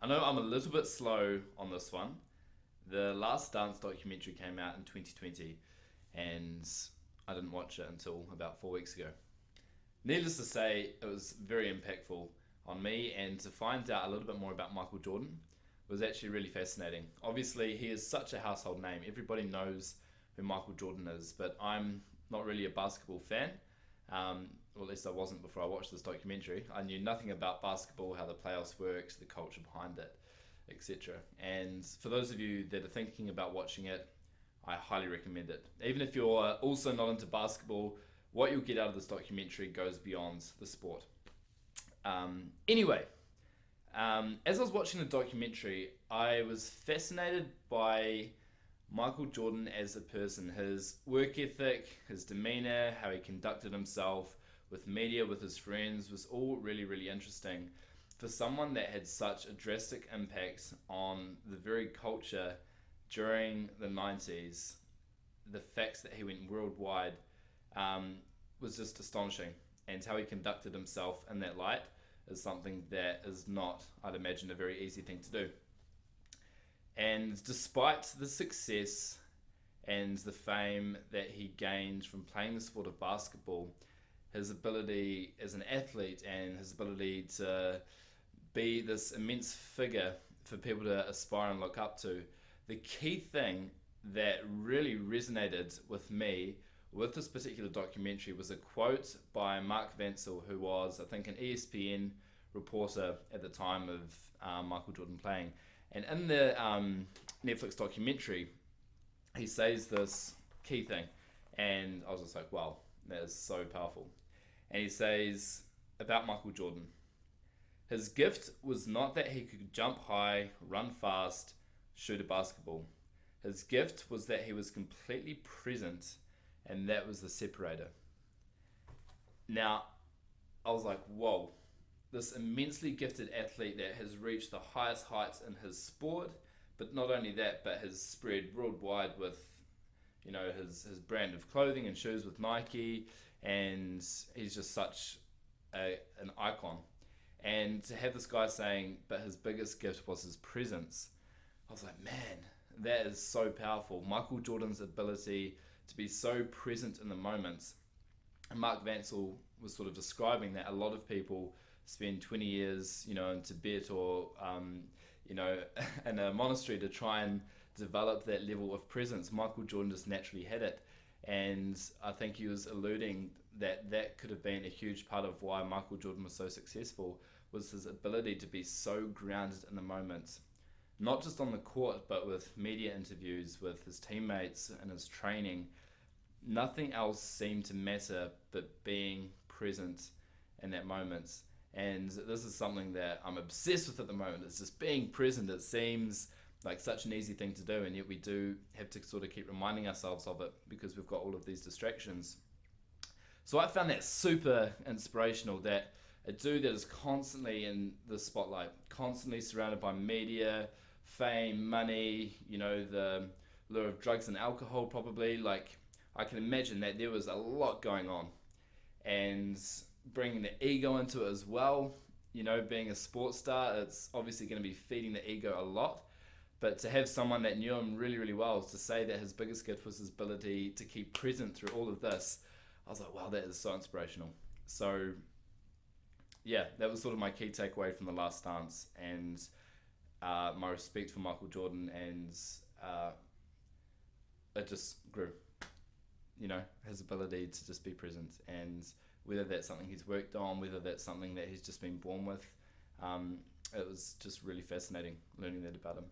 I know I'm a little bit slow on this one. The Last Dance documentary came out in 2020, and I didn't watch it until about 4 weeks ago. Needless to say, it was very impactful on me, and to find out a little bit more about Michael Jordan was actually really fascinating. Obviously, he is such a household name. Everybody knows who Michael Jordan is, but I'm not really a basketball fan. Or at least I wasn't before I watched this documentary. I knew nothing about basketball, how the playoffs worked, the culture behind it, etc. And for those of you that are thinking about watching it, I highly recommend it. Even if you're also not into basketball, what you'll get out of this documentary goes beyond the sport. Anyway, as I was watching the documentary, I was fascinated by Michael Jordan as a person, his work ethic, his demeanor, how he conducted himself with media, with his friends, was all really, really interesting. For someone that had such a drastic impact on the very culture during the 90s, the facts that he went worldwide um, was just astonishing. And how he conducted himself in that light is something that is not, I'd imagine, a very easy thing to do. And despite the success and the fame that he gained from playing the sport of basketball, his ability as an athlete and his ability to be this immense figure for people to aspire and look up to, the key thing that really resonated with me with this particular documentary was a quote by Mark Vancil, who was, I think, an ESPN reporter at the time of Michael Jordan playing. And in the Netflix documentary, he says this key thing. And I was just like, wow, that is so powerful. And he says about Michael Jordan, his gift was not that he could jump high, run fast, shoot a basketball. His gift was that he was completely present, and that was the separator. Now, I was like, whoa, this immensely gifted athlete that has reached the highest heights in his sport, but not only that, but has spread worldwide with, his brand of clothing and shoes with Nike, and he's just such an icon. And to have this guy saying, but his biggest gift was his presence, I was like, man, that is so powerful. Michael Jordan's ability to be so present in the moment. And Mark Vancil was sort of describing that a lot of people spend 20 years, in Tibet or, in a monastery to try and develop that level of presence. Michael Jordan just naturally had it. And I think he was alluding that that could have been a huge part of why Michael Jordan was so successful, was his ability to be so grounded in the moment. Not just on the court, but with media interviews, with his teammates and his training. Nothing else seemed to matter but being present in that moment. And this is something that I'm obsessed with at the moment. It's just being present. It seems like such an easy thing to do, and yet we do have to sort of keep reminding ourselves of it because we've got all of these distractions. So I found that super inspirational, that a dude that is constantly in the spotlight, constantly surrounded by media, fame, money, the lure of drugs and alcohol probably. Like, I can imagine that there was a lot going on. And bringing the ego into it as well, being a sports star, it's obviously going to be feeding the ego a lot. But to have someone that knew him really, really well, to say that his biggest gift was his ability to keep present through all of this, I was like, wow, that is so inspirational. So, yeah, that was sort of my key takeaway from The Last Dance, and my respect for Michael Jordan, and it just grew. His ability to just be present, and whether that's something he's worked on, whether that's something that he's just been born with, it was just really fascinating learning that about him.